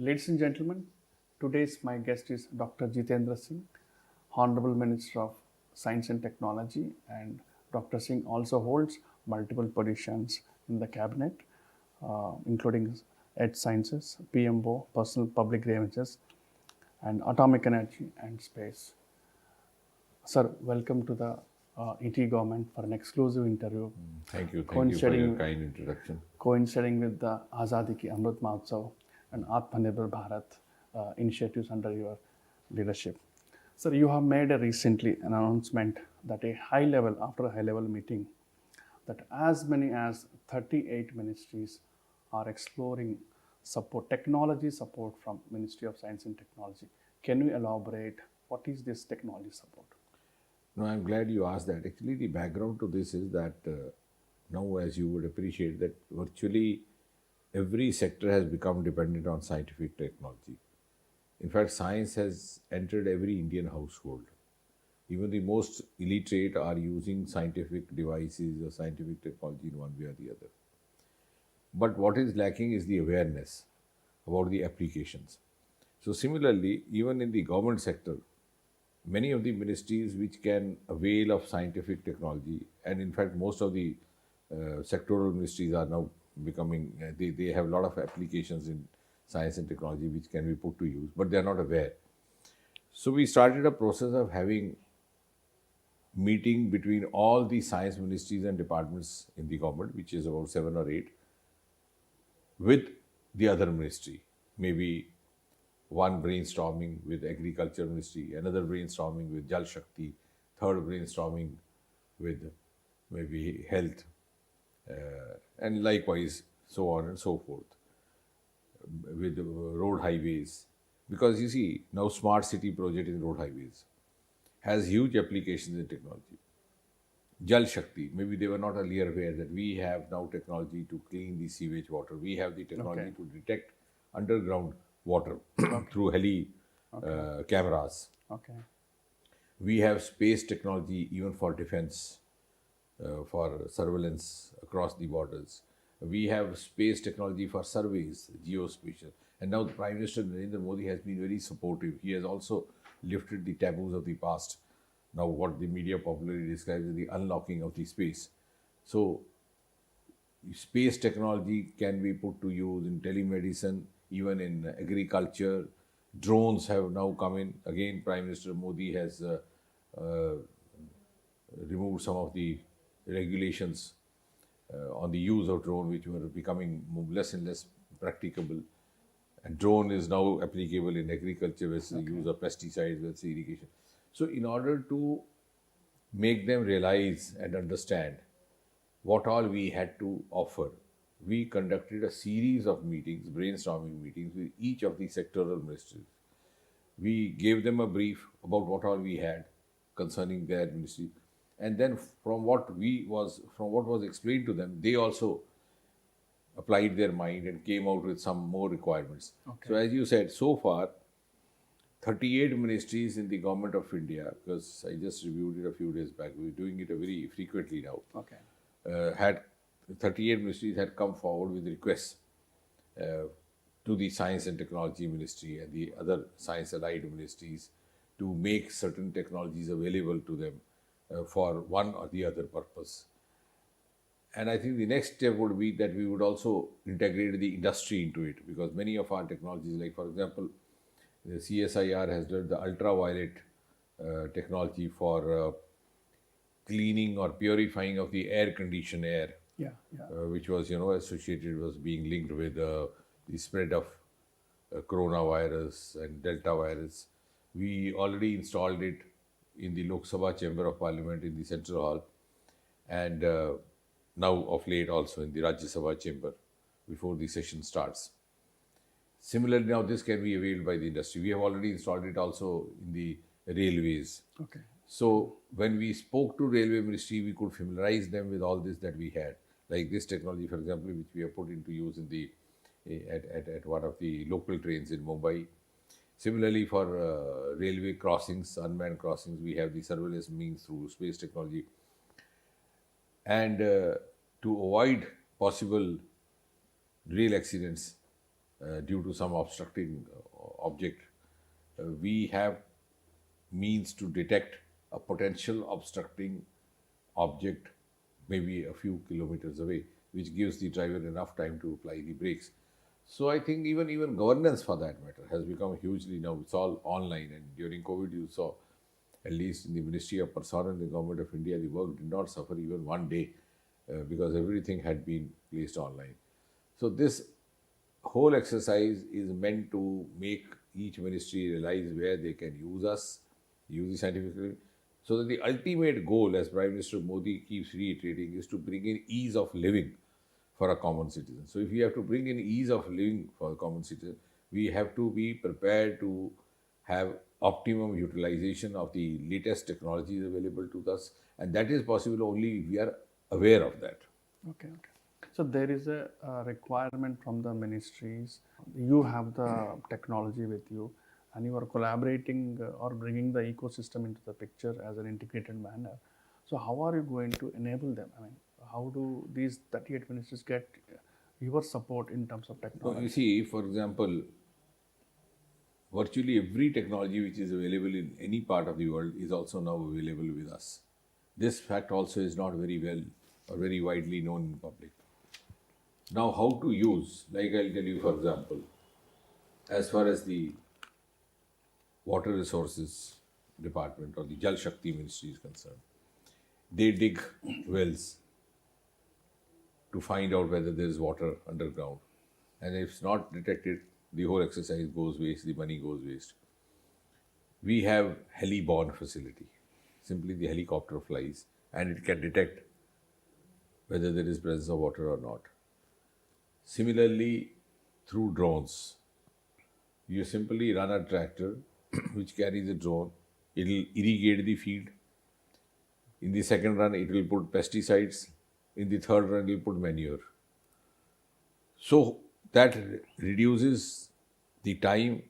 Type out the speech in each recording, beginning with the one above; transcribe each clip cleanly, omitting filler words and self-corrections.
Ladies and gentlemen, today's my guest is Dr. Jitendra Singh, Honorable Minister of Science and Technology, and Dr. Singh also holds multiple positions in the cabinet, including Ed Sciences, PMO, Personal Public Grievances, and Atomic Energy and Space. Sir, welcome to the ET government for an exclusive interview Thank you. Thank you for your coinciding kind introduction. coinciding with the Azadi Ki Amrit Mahotsav and Atmanirbhar Bharat initiatives under your leadership. Sir, you have made a recently an announcement that after a high level meeting, that as many as 38 ministries are exploring technology support from Ministry of Science and Technology. Can you elaborate what is this technology support? No, I'm glad you asked that. Actually, the background to this is that now, as you would appreciate, that virtually every sector has become dependent on scientific technology. In fact, science has entered every Indian household. Even the most illiterate are using scientific devices or scientific technology in one way or the other. But what is lacking is the awareness about the applications. So similarly, even in the government sector, many of the ministries which can avail of scientific technology, and in fact most of the sectoral ministries are now becoming, they have a lot of applications in science and technology which can be put to use, but they are not aware. So we started a process of having meeting between all the science ministries and departments in the government, which is about 7 or 8, with the other ministry. Maybe one brainstorming with agriculture ministry, another brainstorming with Jal Shakti, third brainstorming with maybe health, and likewise so on and so forth with road highways. Because you see, now smart city project in road highways has huge applications in technology. Jal Shakti, maybe they were not earlier aware that we have now technology to clean the sewage water. We have the technology to detect underground water through heli cameras. Okay. We have space technology even for defense, for surveillance across the borders. We have space technology for surveys, geospatial. And now the Prime Minister Narendra Modi has been very supportive. He has also lifted the taboos of the past. Now what the media popularly describes as the unlocking of the space. So space technology can be put to use in telemedicine, even in agriculture. Drones have now come in. Again, Prime Minister Modi has removed some of the regulations on the use of drone, which were becoming less and less practicable. And drone is now applicable in agriculture, with the use of pesticides, with irrigation. So in order to make them realize and understand what all we had to offer, we conducted a series of meetings, brainstorming meetings with each of the sectoral ministries. We gave them a brief about what all we had concerning their ministry, and then from what was explained to them, they also applied their mind and came out with some more requirements. So as you said, so far 38 ministries in the government of India, because I just reviewed it a few days back, we're doing it very frequently now. Had 38 ministries had come forward with requests to the Science and Technology Ministry and the other science-allied ministries to make certain technologies available to them for one or the other purpose. And I think the next step would be that we would also integrate the industry into it, because many of our technologies, like for example, the CSIR has done the ultraviolet technology for cleaning or purifying of the air-conditioned air, which was, associated, was being linked with the spread of coronavirus and Delta virus. We already installed it in the Lok Sabha Chamber of Parliament in the Central Hall, and now of late also in the Rajya Sabha Chamber before the session starts. Similarly, now this can be availed by the industry. We have already installed it also in the railways. So when we spoke to Railway Ministry, we could familiarize them with all this that we had, like this technology, for example, which we have put into use in the at one of the local trains in Mumbai. Similarly, for railway crossings, unmanned crossings, we have the surveillance means through space technology. And to avoid possible rail accidents, due to some obstructing object, we have means to detect a potential obstructing object maybe a few kilometers away, which gives the driver enough time to apply the brakes. So I think even governance for that matter has become hugely now. It's all online, and during COVID you saw, at least in the Ministry of Personnel in the Government of India, the work did not suffer even one day because everything had been placed online. So this whole exercise is meant to make each ministry realize where they can use us, use the scientific, so that the ultimate goal, as Prime Minister Modi keeps reiterating, is to bring in ease of living for a common citizen. So if we have to bring in ease of living for a common citizen, we have to be prepared to have optimum utilization of the latest technologies available to us, and that is possible only if we are aware of that. Okay, okay. So there is a requirement from the ministries. You have the technology with you, and you are collaborating or bringing the ecosystem into the picture as an integrated manner. So how are you going to enable them? I mean, how do these 38 ministries get your support in terms of So technology? you see, for example, virtually every technology which is available in any part of the world is also now available with us. This fact also is not very well or very widely known in public. Now, how to use, like I'll tell you, for example, as far as the Water Resources Department or the Jal Shakti Ministry is concerned, they dig wells to find out whether there is water underground. And if it's not detected, the whole exercise goes waste, the money goes waste. We have heli-borne facility. Simply the helicopter flies and it can detect whether there is presence of water or not. Similarly, through drones, you simply run a tractor which carries a drone. It will irrigate the field. In the second run, it will put pesticides. In the third run, it will put manure. So that reduces the time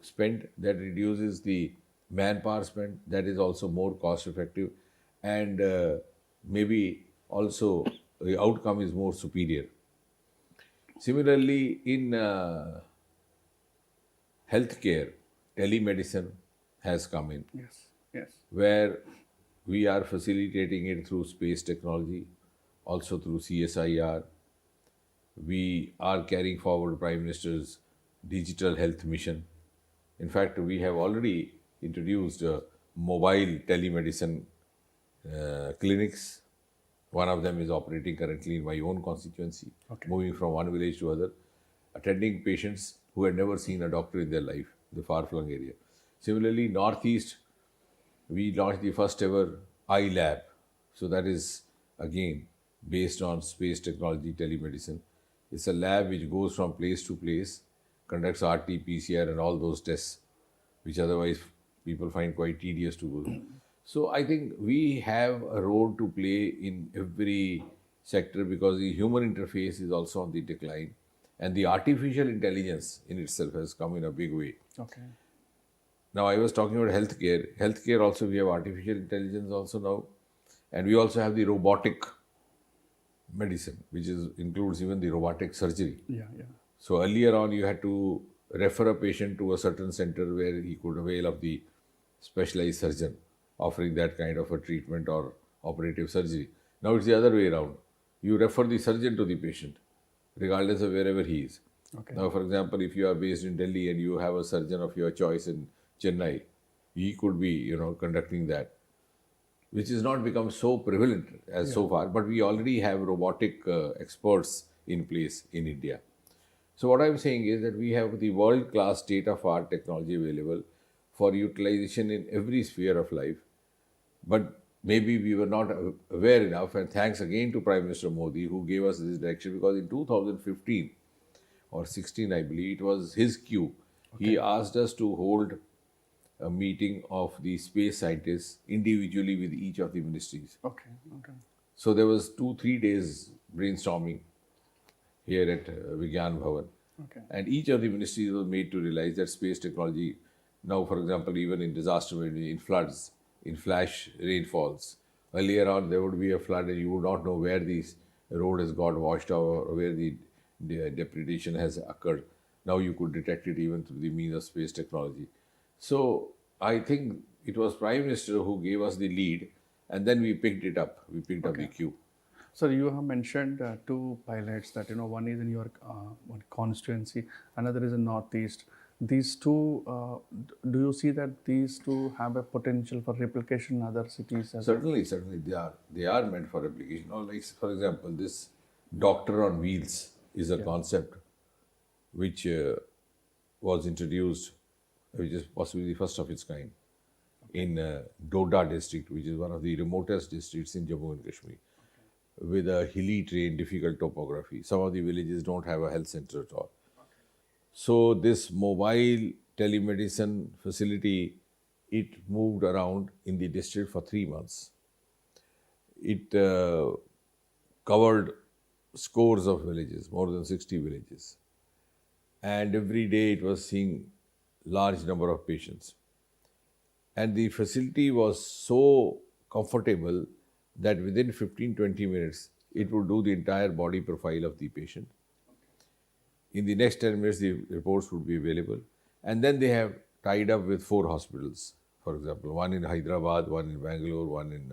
spent, that reduces the manpower spent, that is also more cost effective, and maybe also the outcome is more superior. Similarly, in healthcare, telemedicine has come in, Yes, yes. where we are facilitating it through space technology, also through CSIR. We are carrying forward Prime Minister's digital health mission. In fact, we have already introduced mobile telemedicine clinics. One of them is operating currently in my own constituency, Okay. moving from one village to other, attending patients who had never seen a doctor in their life, the far-flung area. Similarly, Northeast, we launched the first ever eye lab. So that is again based on space technology, telemedicine. It's a lab which goes from place to place, conducts RT, PCR, and all those tests, which otherwise people find quite tedious to go through. So I think we have a role to play in every sector because the human interface is also on the decline, and the artificial intelligence in itself has come in a big way. Okay. Now, I was talking about healthcare. Healthcare also, we have artificial intelligence also now, and we also have the robotic medicine, which includes even the robotic surgery. Yeah, yeah. So earlier on, you had to refer a patient to a certain center where he could avail of the specialized surgeon offering that kind of a treatment or operative surgery. Now it's the other way around. You refer the surgeon to the patient, regardless of wherever he is. Okay. Now, for example, if you are based in Delhi and you have a surgeon of your choice in Chennai, he could be, conducting that, which has not become so prevalent as so far, but we already have robotic experts in place in India. So what I'm saying is that we have the world-class state-of-art technology available for utilization in every sphere of life, but maybe we were not aware enough, and thanks again to Prime Minister Modi who gave us this direction, because in 2015 or 16, I believe, it was his cue. He asked us to hold a meeting of the space scientists individually with each of the ministries. Okay, okay. So there was 2-3 days brainstorming here at Vigyan Bhavan. Okay. And each of the ministries was made to realize that space technology, now for example, even in disaster, in floods, in flash rainfalls, earlier on there would be a flood and you would not know where the road has got washed out or where the depredation has occurred. Now you could detect it even through the means of space technology. So I think it was Prime Minister who gave us the lead, and then we picked it up. We picked up the queue. So you have mentioned two pilots that one is in your one constituency, another is in Northeast. These two, do you see that these two have a potential for replication in other cities as well? Certainly they are. They are meant for application. Or like for example, this doctor on wheels is a concept which was introduced, which is possibly the first of its kind in Doda district, which is one of the remotest districts in Jammu and Kashmir, with a hilly terrain, difficult topography. Some of the villages don't have a health center at all. So this mobile telemedicine facility, it moved around in the district for 3 months. It covered scores of villages, more than 60 villages. And every day it was seeing large number of patients. And the facility was so comfortable that within 15-20 minutes, it would do the entire body profile of the patient. In the next 10 minutes, the reports would be available. And then they have tied up with 4 hospitals, for example, one in Hyderabad, one in Bangalore, one in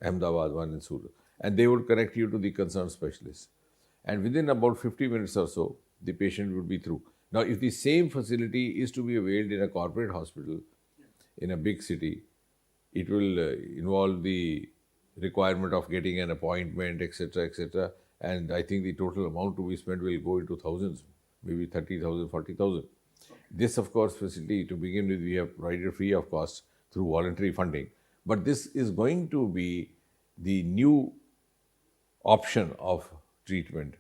Ahmedabad, one in Surat. And they would connect you to the concerned specialist. And within about 50 minutes or so, the patient would be through. Now, if the same facility is to be availed in a corporate hospital in a big city, it will involve the requirement of getting an appointment, etc., etc. And I think the total amount to be spent will go into thousands, maybe 30,000, 40,000. This, of course, facility to begin with, we have provided free of cost through voluntary funding. But this is going to be the new option of treatment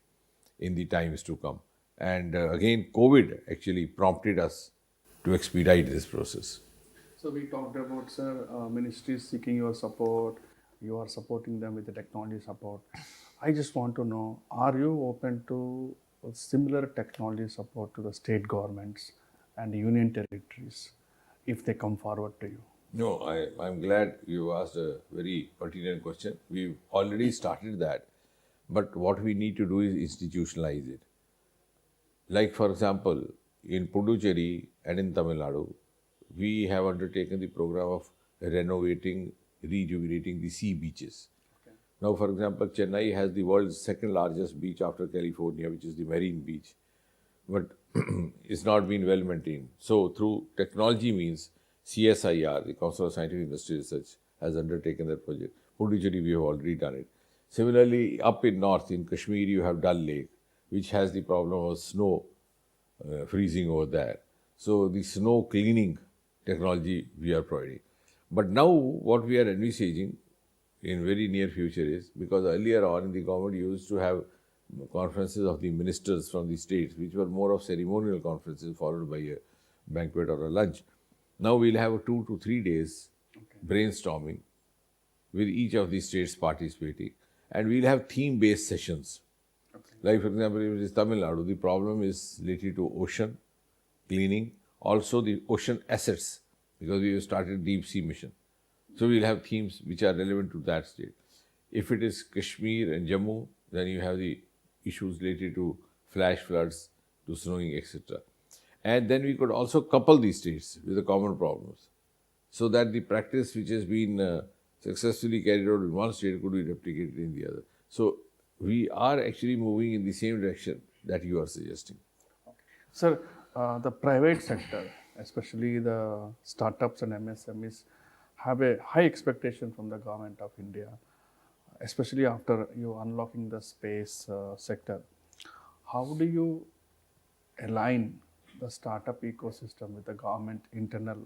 in the times to come. And again, COVID actually prompted us to expedite this process. So we talked about, sir, ministries seeking your support. You are supporting them with the technology support. I just want to know, are you open to similar technology support to the state governments and union territories if they come forward to you? No, I'm glad you asked a very pertinent question. We've already started that. But what we need to do is institutionalize it. Like, for example, in Puducherry and in Tamil Nadu, we have undertaken the program of renovating, rejuvenating the sea beaches. Okay. Now, for example, Chennai has the world's second largest beach after California, which is the Marine Beach. But it's not been well maintained. So, through technology means, CSIR, the Council of Scientific Industry Research, has undertaken that project. Puducherry, we have already done it. Similarly, up in north, in Kashmir, you have Dal Lake, which has the problem of snow freezing over there. So, the snow cleaning technology we are providing. But now, what we are envisaging in very near future is, because earlier on in the government used to have conferences of the ministers from the states, which were more of ceremonial conferences followed by a banquet or a lunch. Now we'll have 2 to 3 days brainstorming with each of the states participating, and we'll have theme-based sessions. Like, for example, if it is Tamil Nadu, the problem is related to ocean cleaning, also the ocean assets, because we have started deep sea mission. So we'll have themes which are relevant to that state. If it is Kashmir and Jammu, then you have the issues related to flash floods, to snowing, etc. And then we could also couple these states with the common problems, so that the practice which has been successfully carried out in one state could be replicated in the other. So we are actually moving in the same direction that you are suggesting. Sir, the private sector, especially the startups and MSMEs, have a high expectation from the government of India, especially after you unlocking the space sector. How do you align the startup ecosystem with the government internal,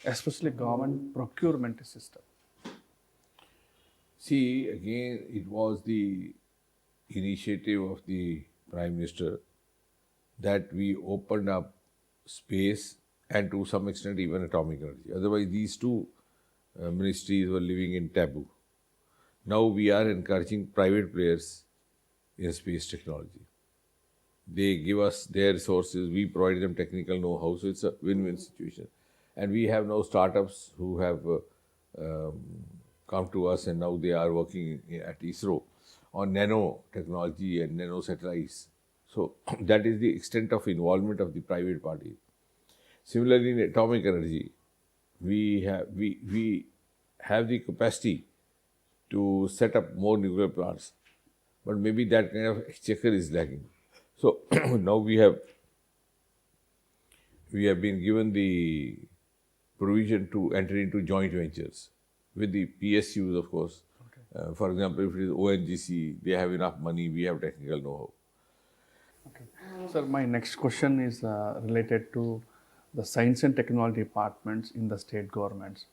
especially government procurement system? See, again, it was the initiative of the Prime Minister that we opened up space and to some extent even atomic energy. Otherwise, these two ministries were living in taboo. Now we are encouraging private players in space technology. They give us their resources, we provide them technical know-how, so it's a win-win situation. And we have now startups who have come to us, and now they are working at ISRO on nano technology and nano satellites. So that is the extent of involvement of the private party. Similarly, in atomic energy, we have the capacity to set up more nuclear plants, but maybe that kind of exchequer is lacking. So now we have been given the provision to enter into joint ventures with the PSUs, of course. For example, if it is ONGC, they have enough money, we have technical know-how. Okay. Sir, my next question is related to the science and technology departments in the state governments.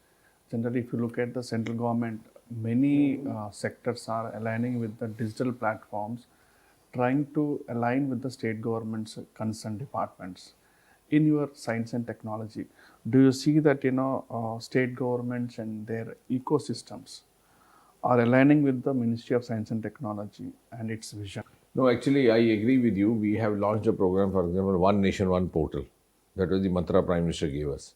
Generally, if you look at the central government, many sectors are aligning with the digital platforms, trying to align with the state government's concerned departments. In your science and technology, do you see that state governments and their ecosystems are aligning with the Ministry of Science and Technology and its vision? No, actually, I agree with you. We have launched a program, for example, One Nation, One Portal. That was the mantra Prime Minister gave us.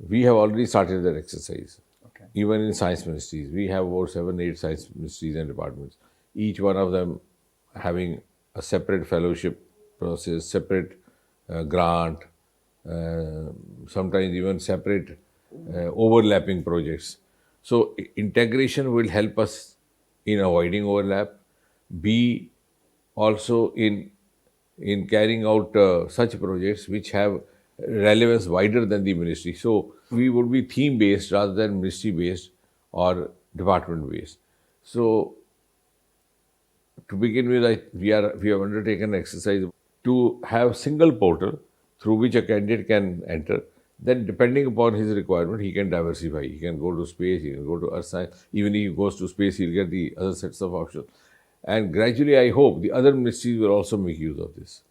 We have already started that exercise. Okay. Even in science ministries, we have over 7-8 science ministries and departments. Each one of them having a separate fellowship process, separate grant, sometimes even separate overlapping projects. So integration will help us in avoiding overlap. B, also in carrying out such projects which have relevance wider than the ministry. So we would be theme based rather than ministry based or department based. So to begin with, we have undertaken an exercise to have single portal through which a candidate can enter. Then depending upon his requirement, he can diversify. He can go to space, he can go to earth science. Even if he goes to space, he'll get the other sets of options. And gradually, I hope the other ministries will also make use of this.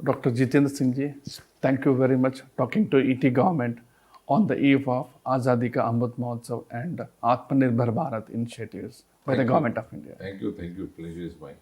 Dr. Jitendra Singh ji, thank you very much talking to ET government on the eve of Azadi Ka Amrit Mahotsav and Atmanirbhar Bharat initiatives by the government of India. Thank you. Pleasure is mine.